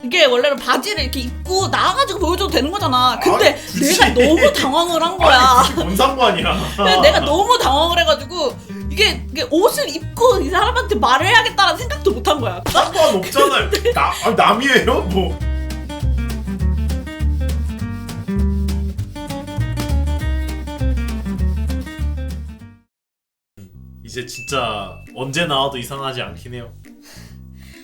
이게 원래는 바지를 이렇게 입고 나와가지고 보여줘도 되는 거잖아. 근데 내가 너무 당황을 한 거야. 뭔 상관이야. 내가 너무 당황을 해가지고 이게 옷을 입고 이 사람한테 말을 해야겠다라는 생각도 못 한 거야. 상관없잖아요. 남이에요? 뭐. 이제 진짜 언제 나와도 이상하지 않긴 해요.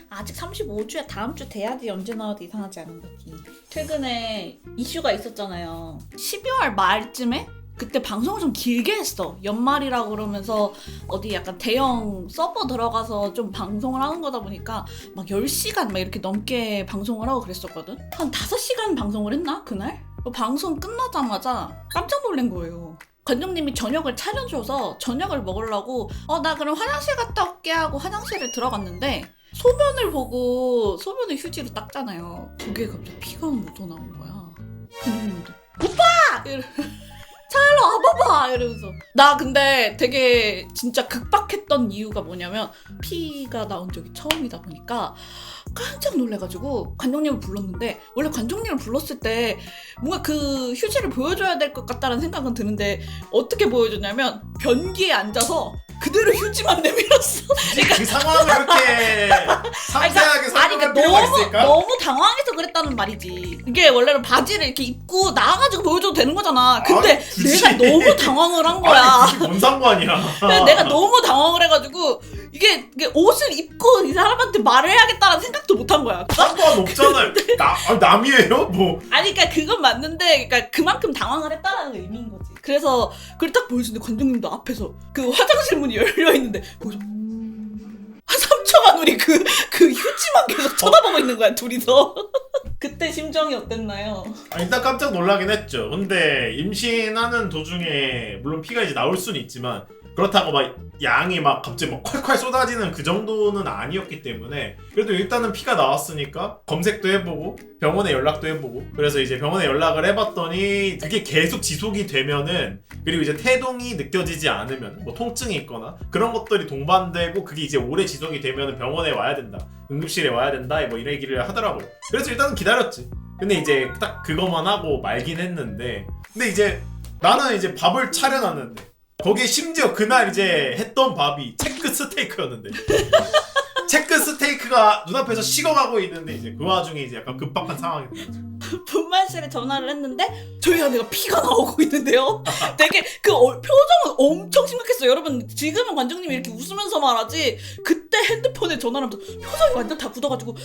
아직 35주야. 다음 주 돼야지 언제 나와도 이상하지 않은 거지. 최근에 이슈가 있었잖아요. 12월 말쯤에? 그때 방송을 좀 길게 했어. 연말이라고 그러면서 어디 약간 대형 서버 들어가서 좀 방송을 하는 거다 보니까 막 10시간 막 이렇게 넘게 방송을 하고 그랬었거든? 한 5시간 방송을 했나? 그날? 방송 끝나자마자 깜짝 놀란 거예요. 관장님이 저녁을 차려줘서 저녁을 먹으려고 나 그럼 화장실 갔다 올게 하고 화장실에 들어갔는데 소변을 보고 소변을 휴지로 닦잖아요. 그게 갑자기 피가 묻어나온 거야. 관장님도 오빠! 차일로 와봐봐! 이러면서 나 근데 되게 진짜 급박했던 이유가 뭐냐면 피가 나온 적이 처음이다 보니까 깜짝 놀래가지고 관장님을 불렀는데 원래 관장님을 불렀을 때 뭔가 그 휴지를 보여줘야 될 것 같다는 생각은 드는데 어떻게 보여줬냐면 변기에 앉아서 그대로 휴지만 내밀었어. 그러니까 그 상황을 이렇게 상세하게 설명할 필요가 있을까? 너무 당황해서 그랬다는 말이지. 이게 원래는 바지를 이렇게 입고 나와가지고 보여줘도 되는 거잖아. 근데 내가 너무 당황을 한 거야. 뭔 상관이야. 내가 너무 당황을 해가지고 이게 옷을 입고 이 사람한테 말을 해야겠다는 생각도 못 한 거야. 상관없잖아요. 남이에요? 뭐. 아니 그러니까 그건 맞는데 그러니까 그만큼 당황을 했다는 의미인 거지. 그래서 그걸 딱 보여주는데 관장님도 앞에서 그 화장실 문이 열려있는데 거기서 한 3초간 우리 그 휴지만 계속 쳐다보고 있는 거야 둘이서. 그때 심정이 어땠나요? 일단 깜짝 놀라긴 했죠. 근데 임신하는 도중에 물론 피가 이제 나올 수는 있지만 그렇다고 막 양이 막 갑자기 막 콸콸 쏟아지는 그 정도는 아니었기 때문에 그래도 일단은 피가 나왔으니까 검색도 해보고 병원에 연락도 해보고 그래서 이제 병원에 연락을 해봤더니 그게 계속 지속이 되면은 그리고 이제 태동이 느껴지지 않으면 뭐 통증이 있거나 그런 것들이 동반되고 그게 이제 오래 지속이 되면은 병원에 와야 된다, 응급실에 와야 된다 뭐 이런 얘기를 하더라고요. 그래서 일단은 기다렸지. 근데 이제 딱 그거만 하고 말긴 했는데 근데 이제 나는 이제 밥을 차려놨는데 거기에 심지어 그날 이제 했던 밥이 체크 스테이크였는데 체크 스테이크가 눈앞에서 식어가고 있는데 이제 그 와중에 이제 약간 급박한 상황이 됐죠. 분만실에 전화를 했는데 저희 아내가 피가 나오고 있는데요. 되게 그 표정은 엄청 심각했어요. 여러분 지금은 관장님이 이렇게 웃으면서 말하지 그때 핸드폰에 전화를 하면서 표정이 완전 다 굳어가지고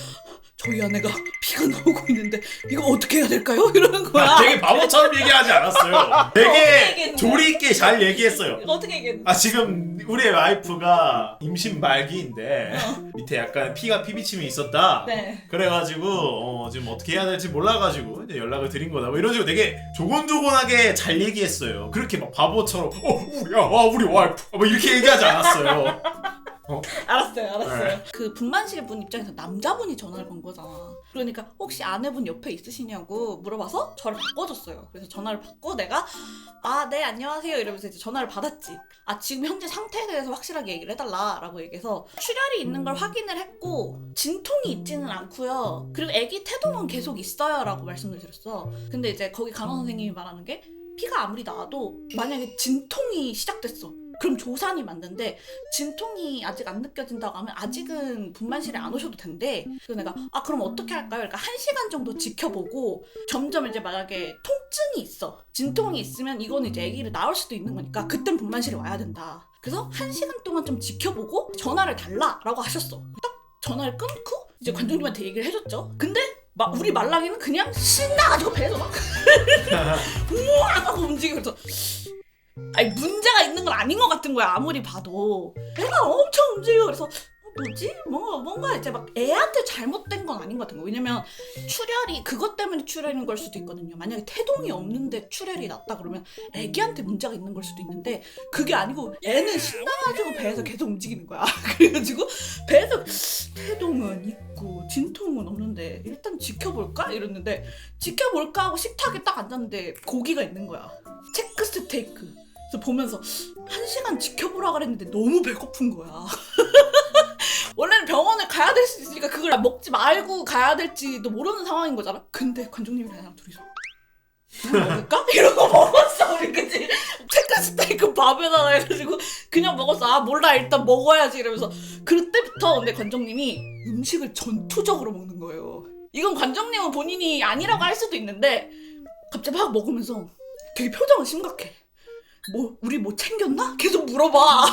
저희 아내가 피가 나오고 있는데 이거 어떻게 해야 될까요? 이러는 거야. 되게 바보처럼 얘기하지 않았어요. 되게 조리 있게 잘 얘기했어요. 어떻게 얘기했는데? 지금 우리 와이프가 임신 말기인데 밑에 약간 피비침이 있었다. 네. 그래가지고 지금 어떻게 해야 될지 몰라가지고 이제 연락을 드린 거다. 뭐 이런 식으로 되게 조곤조곤하게 잘 얘기했어요. 그렇게 막 바보처럼 우리 와이프 뭐 이렇게 얘기하지 않았어요. 알았어요. 네. 그 분만실 분 입장에서 남자분이 전화를 건 거잖아. 그러니까 혹시 아내분 옆에 있으시냐고 물어봐서 저를 바꿔줬어요. 그래서 전화를 받고 내가 네 안녕하세요 이러면서 이제 전화를 받았지. 지금 현재 상태에 대해서 확실하게 얘기를 해달라라고 얘기해서 출혈이 있는 걸 확인을 했고 진통이 있지는 않고요. 그리고 아기 태동은 계속 있어요 라고 말씀을 드렸어. 근데 이제 거기 간호 선생님이 말하는 게 피가 아무리 나와도 만약에 진통이 시작됐어. 그럼 조산이 맞는데 진통이 아직 안 느껴진다고 하면 아직은 분만실에 안 오셔도 된대. 그래서 내가 그럼 어떻게 할까요? 그러니까 1시간 정도 지켜보고 점점 이제 만약에 통증이 있어. 진통이 있으면 이거는 이제 아기를 낳을 수도 있는 거니까 그땐 분만실에 와야 된다. 그래서 1시간 동안 좀 지켜보고 전화를 달라라고 하셨어. 딱 전화를 끊고 이제 관장님한테 얘기를 해줬죠. 근데 우리 말랑이는 그냥 신나가지고 배에서 막 우와 하고 움직이고 그래서 문제가 있는 건 아닌 것 같은 거야. 아무리 봐도 애가 엄청 움직여. 그래서 뭐지? 뭔가 이제 막 애한테 잘못된 건 아닌 것 같은 거야. 왜냐면 출혈이 그것 때문에 출혈인 걸 수도 있거든요. 만약에 태동이 없는데 출혈이 났다 그러면 애기한테 문제가 있는 걸 수도 있는데 그게 아니고 애는 신나가지고 배에서 계속 움직이는 거야. 그래가지고 배에서 태동은 있고 진통은 없는데 일단 지켜볼까? 이랬는데 지켜볼까 하고 식탁에 딱 앉았는데 고기가 있는 거야. 체크 스테이크. 그래서 보면서 1시간 지켜보라 그랬는데 너무 배고픈 거야. 원래는 병원에 가야 될 수 있으니까 그걸 먹지 말고 가야 될지도 모르는 상황인 거잖아. 근데 관장님이랑 나랑 둘이서 그냥 먹을까? 이러고 먹었어 우리. 그치? 체크 스테이크 밥에다가 해가지고 그냥 먹었어. 아 몰라 일단 먹어야지 이러면서. 그때부터 근데 관장님이 음식을 전투적으로 먹는 거예요. 이건 관장님은 본인이 아니라고 할 수도 있는데 갑자기 막 먹으면서 되게 표정은 심각해. 뭐 우리 뭐 챙겼나? 계속 물어봐.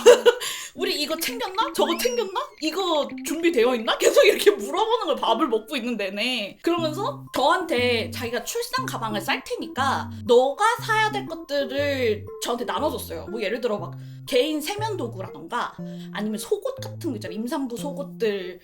우리 이거 챙겼나? 저거 챙겼나? 이거 준비되어 있나? 계속 이렇게 물어보는 걸 밥을 먹고 있는 내내. 그러면서 저한테 자기가 출산 가방을 쌀 테니까 너가 사야 될 것들을 저한테 나눠줬어요. 뭐 예를 들어 막 개인 세면도구라던가 아니면 속옷 같은 거 있잖아. 임산부 속옷들이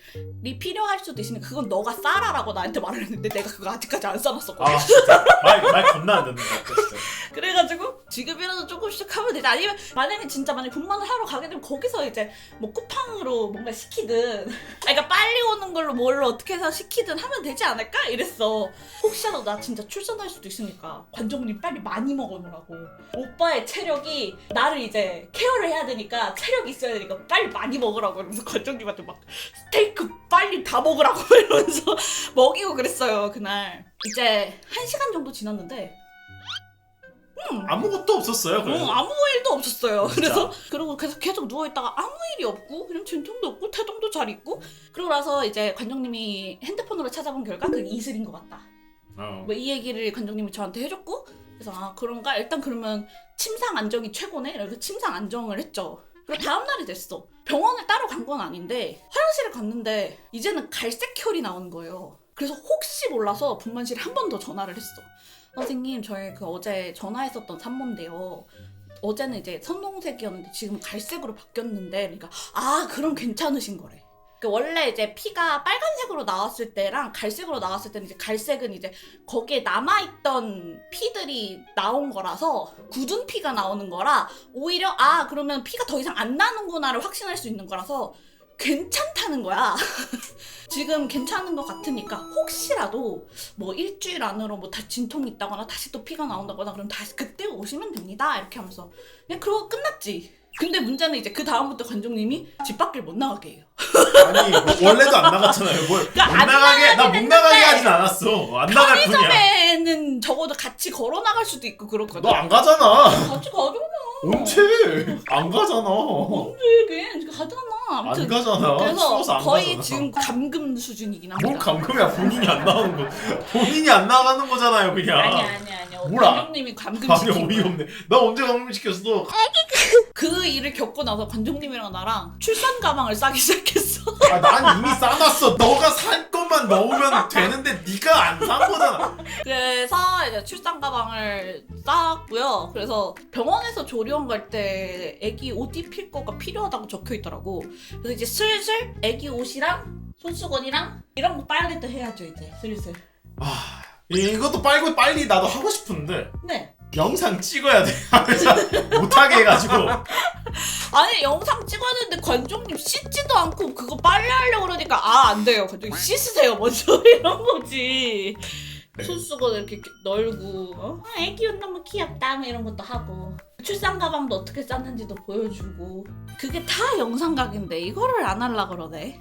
필요할 수도 있으니까 그건 너가 싸라라고 나한테 말을 했는데 내가 그거 아직까지 안 싸놨었거든. 아 진짜 말 겁나 안 듣는 것 같아 진짜. 그래가지고 지금이라도 조금씩 하면 되지. 아니면 만약에 진짜 분만을 하러 가게 되면 거기서 이제 뭐 쿠팡으로 뭔가 시키든 그러니까 빨리 오는 걸로 뭘로 어떻게 해서 시키든 하면 되지 않을까? 이랬어. 혹시라도 나 진짜 출산할 수도 있으니까 관장님 빨리 많이 먹어놓으라고. 오빠의 체력이 나를 이제 케어를 해야 되니까 체력이 있어야 되니까 빨리 많이 먹으라고. 이러면서 관장님한테 막 스테이크 빨리 다 먹으라고 이러면서 먹이고 그랬어요 그날. 이제 1시간 정도 지났는데 아무것도 없었어요. 그래서 아무 일도 없었어요. 진짜? 그래서 그러고 계속 누워있다가 아무 일이 없고 그냥 진통도 없고 태동도 잘 있고 그러고 나서 이제 관장님이 핸드폰으로 찾아본 결과 그게 이슬인 것 같다. 뭐 이 얘기를 관장님이 저한테 해줬고 그래서 아 그런가? 일단 그러면 침상 안정이 최고네? 이래서 침상 안정을 했죠. 그리고 다음날이 됐어. 병원을 따로 간 건 아닌데 화장실을 갔는데 이제는 갈색 혈이 나오는 거예요. 그래서 혹시 몰라서 분만실에 한 번 더 전화를 했어. 선생님 저희 그 어제 전화했었던 산모인데요. 어제는 이제 선홍색이었는데 지금 갈색으로 바뀌었는데 그러니까 아 그럼 괜찮으신 거래. 그 원래 이제 피가 빨간색으로 나왔을 때랑 갈색으로 나왔을 때는 이제 갈색은 이제 거기에 남아있던 피들이 나온 거라서 굳은 피가 나오는 거라 오히려 아 그러면 피가 더 이상 안 나는구나를 확신할 수 있는 거라서 괜찮다는 거야. 지금 괜찮은 것 같으니까 혹시라도 뭐 일주일 안으로 뭐 다시 진통이 있다거나 다시 또 피가 나온다거나 그럼 다시 그때 오시면 됩니다 이렇게 하면서 그냥 그러고 끝났지. 근데 문제는 이제 그 다음부터 관장님이 집 밖을 못 나가게 해요. 아니 뭐 원래도 안 나갔잖아요. 뭘 못 그러니까 나가게 나 못 나가게 하진 않았어. 안 나갈 뿐이야. 편의점에는 적어도 같이 걸어 나갈 수도 있고 그렇거든. 너 안 가잖아. 같이 가잖아. 언제? 안 가잖아. 언제 걔 가잖아. 안 아무튼 가잖아. 그래서 추워서 안 거의 가잖아. 지금 감금 수준이긴 합니다. 뭔 감금이야. 본인이 안 나오는 거. 본인이 안 나가는 거잖아요 그냥. 아니야. 뭐라? 관장님이 감금 아니 시킨 거야. 어이가 없네. 나 언제 감금 시켰어? 그 일을 겪고 나서 관장님이랑 나랑 출산 가방을 싸기 시작했어. 아, 난 이미 싸놨어. 너가 살 것만 넣으면 되는데 네가 안 산 거잖아. 그래서 이제 출산 가방을 싸고요. 그래서 병원에서 조리원 갈 때 애기 옷 입힐 거가 필요하다고 적혀 있더라고. 그래서 이제 슬슬 애기 옷이랑 손수건이랑 이런 거 빨래도 해야죠 이제 슬슬. 아 이것도 빨고 빨리 나도 하고 싶은데 네. 영상 찍어야 돼. 못하게 해가지고. 아니 영상 찍어야 되는데 관장님 씻지도 않고 그거 빨래하려고 그러니까 아 안 돼요. 관장님 씻으세요 먼저 이런 거지. 네. 손수건 이렇게 널고 애기 옷 너무 귀엽다 뭐 이런 것도 하고 출산 가방도 어떻게 쌌는지도 보여주고 그게 다 영상각인데 이거를 안 하려고 그러네.